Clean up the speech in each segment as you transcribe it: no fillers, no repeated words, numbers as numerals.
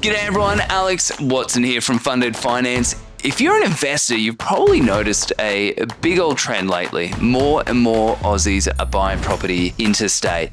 G'day everyone, Alex Watson here from Funded Finance. If you're an investor, you've probably noticed a big old trend lately. More and more Aussies are buying property interstate.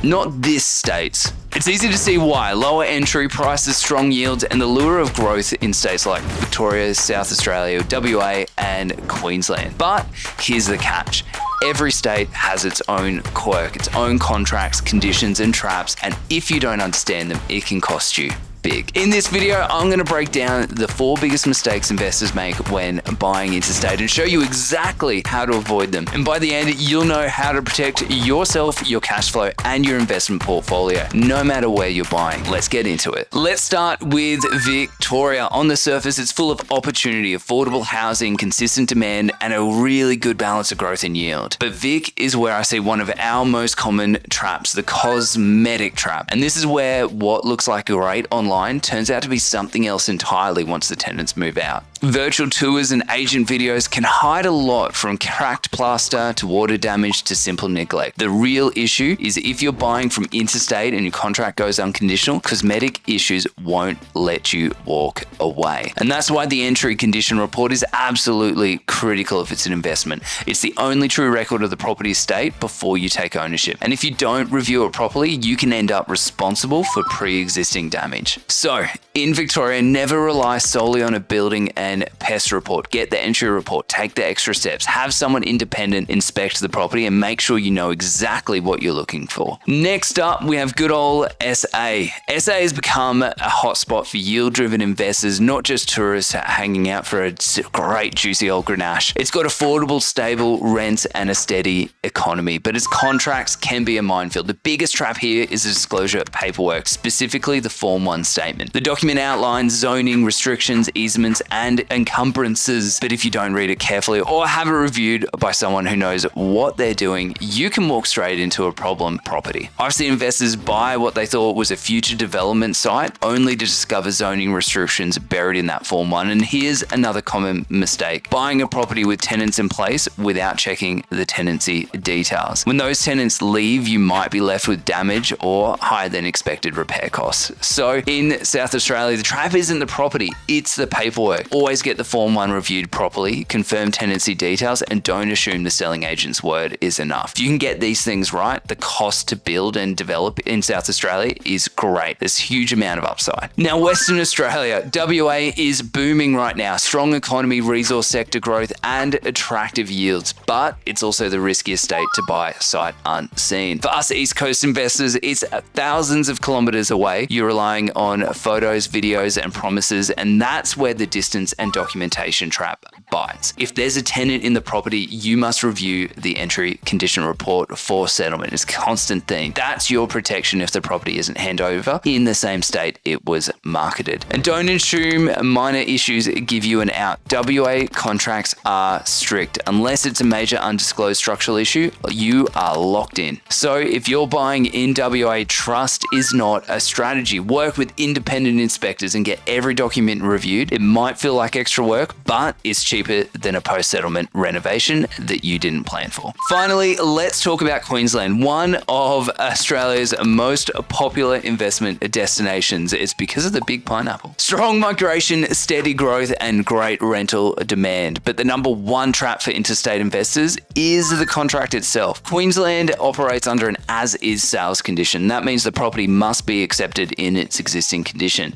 Not this state. It's easy to see why. Lower entry prices, strong yields, and the lure of growth in states like Victoria, South Australia, WA, and Queensland. But here's the catch. Every state has its own quirk, its own contracts, conditions, and traps, and if you don't understand them, it can cost you big. In this video, I'm going to break down the 4 biggest mistakes investors make when buying interstate and show you exactly how to avoid them. And by the end, you'll know how to protect yourself, your cash flow, and your investment portfolio, no matter where you're buying. Let's get into it. Let's start with Victoria. On the surface, it's full of opportunity, affordable housing, consistent demand, and a really good balance of growth and yield. But Vic is where I see one of our most common traps, the cosmetic trap. And this is where what looks like great online turns out to be something else entirely once the tenants move out. Virtual tours and agent videos can hide a lot, from cracked plaster to water damage to simple neglect. The real issue is if you're buying from interstate and your contract goes unconditional, cosmetic issues won't let you walk away. And that's why the entry condition report is absolutely critical if it's an investment. It's the only true record of the property state before you take ownership. And if you don't review it properly, you can end up responsible for pre-existing damage. So in Victoria, never rely solely on a building and pest report. Get the entry report, take the extra steps, have someone independent inspect the property, and make sure you know exactly what you're looking for. Next up, we have good old SA. SA has become a hotspot for yield-driven investors, not just tourists hanging out for a great juicy old Grenache. It's got affordable, stable rents and a steady economy, but its contracts can be a minefield. The biggest trap here is the disclosure paperwork, specifically the Form 1 statement. The document outlines zoning, restrictions, easements, and encumbrances, but if you don't read it carefully or have it reviewed by someone who knows what they're doing, you can walk straight into a problem property. I've seen investors buy what they thought was a future development site only to discover zoning restrictions buried in that Form 1. And here's another common mistake: buying a property with tenants in place without checking the tenancy details. When those tenants leave, you might be left with damage or higher than expected repair costs. So in South Australia, the trap isn't the property, it's the paperwork. Always get the Form 1 reviewed properly, confirm tenancy details, and don't assume the selling agent's word is enough. If you can get these things right, the cost to build and develop in South Australia is great. There's a huge amount of upside. Now, Western Australia, WA is booming right now. Strong economy, resource sector growth, and attractive yields, but it's also the riskiest state to buy sight unseen. For us East Coast investors, it's thousands of kilometers away. You're relying on photos, videos, and promises, and that's where the distance and documentation trap bites. If there's a tenant in the property, you must review the entry condition report for settlement. It's a constant thing. That's your protection if the property isn't handed over in the same state it was marketed. And don't assume minor issues give you an out. WA contracts are strict. Unless it's a major undisclosed structural issue, you are locked in. So if you're buying in WA, trust is not a strategy. Work with independent inspectors and get every document reviewed. It might feel like extra work, but it's cheaper than a post-settlement renovation that you didn't plan for. Finally, let's talk about Queensland, one of Australia's most popular investment destinations. It's because of the big pineapple. Strong migration, steady growth, and great rental demand. But the number one trap for interstate investors is the contract itself. Queensland operates under an as-is sales condition. That means the property must be accepted in its existing condition,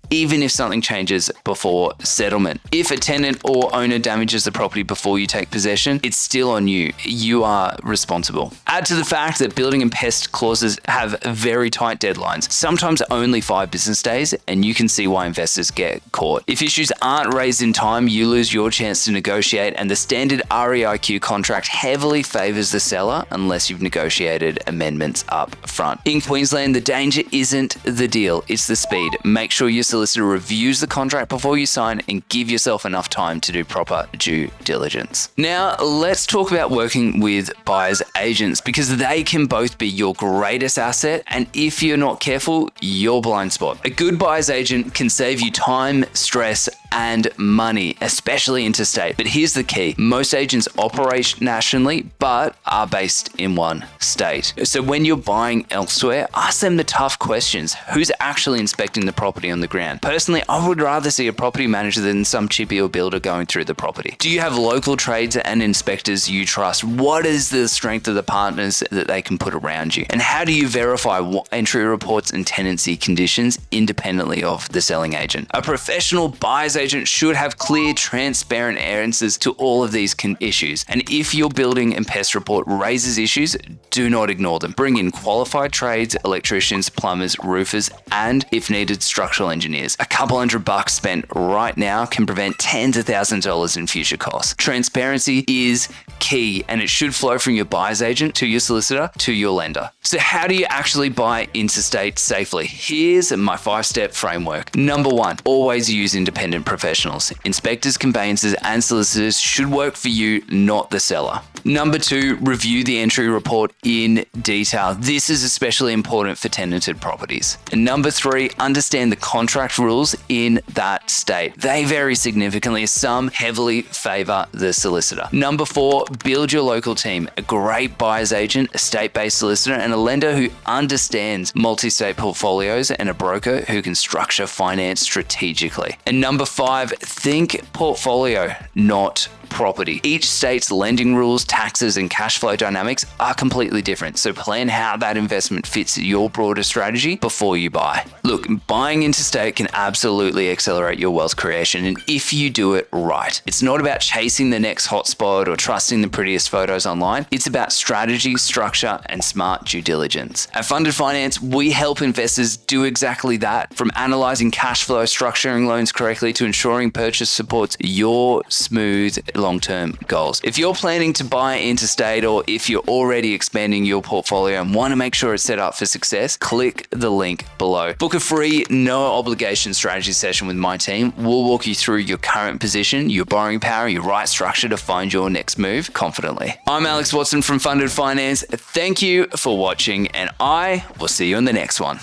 even if something changes before settlement. If a tenant or owner damages the property before you take possession, it's still on you. You are responsible. Add to the fact that building and pest clauses have very tight deadlines, sometimes only 5 business days, and you can see why investors get caught. If issues aren't raised in time, you lose your chance to negotiate, and the standard REIQ contract heavily favors the seller unless you've negotiated amendments up front. In Queensland, the danger isn't the deal, it's the speed. Make sure your solicitor reviews the contract before you sign and give yourself enough time to do proper due diligence. Now, let's talk about working with buyer's agents, because they can both be your greatest asset and, if you're not careful, your blind spot. A good buyer's agent can save you time, stress, and money, especially interstate. But here's the key. Most agents operate nationally, but are based in one state. So when you're buying elsewhere, ask them the tough questions. Who's actually inspecting the property on the ground? Personally, I would rather see a property manager than some chippy or builder going through the property. Do you have local trades and inspectors you trust? What is the strength of the partners that they can put around you? And how do you verify entry reports and tenancy conditions independently of the selling agent? A professional buyer's agent should have clear, transparent answers to all of these issues. And if your building and pest report raises issues, do not ignore them. Bring in qualified trades, electricians, plumbers, roofers, and if needed, structural engineers. A couple $100 spent right now can prevent tens of thousands of dollars in future costs. Transparency is key, and it should flow from your buyer's agent to your solicitor to your lender. So how do you actually buy interstate safely? Here's my 5-step framework. Number 1, always use independent professionals. Inspectors, conveyancers, and solicitors should work for you, not the seller. Number 2, review the entry report in detail. This is especially important for tenanted properties. And number 3, understand the contract rules in that state. They vary significantly. Some heavily favor the solicitor. Number 4, build your local team. A great buyer's agent, a state-based solicitor, and a lender who understands multi-state portfolios, and a broker who can structure finance strategically. And number 5, think portfolio, not property. Each state's lending rules, taxes, and cash flow dynamics are completely different. So plan how that investment fits your broader strategy before you buy. Look, buying interstate can absolutely accelerate your wealth creation, and if you do it right. It's not about chasing the next hotspot or trusting the prettiest photos online. It's about strategy, structure, and smart due diligence. At Funded Finance, we help investors do exactly that, from analyzing cash flow, structuring loans correctly, to ensuring purchase supports your smooth long-term goals. If you're planning to buy interstate, or if you're already expanding your portfolio and want to make sure it's set up for success, click the link below. Book a free, no obligation strategy session with my team. We'll walk you through your current position, your borrowing power, your right structure to find your next move confidently. I'm Alex Watson from Funded Finance. Thank you for watching, and I will see you in the next one.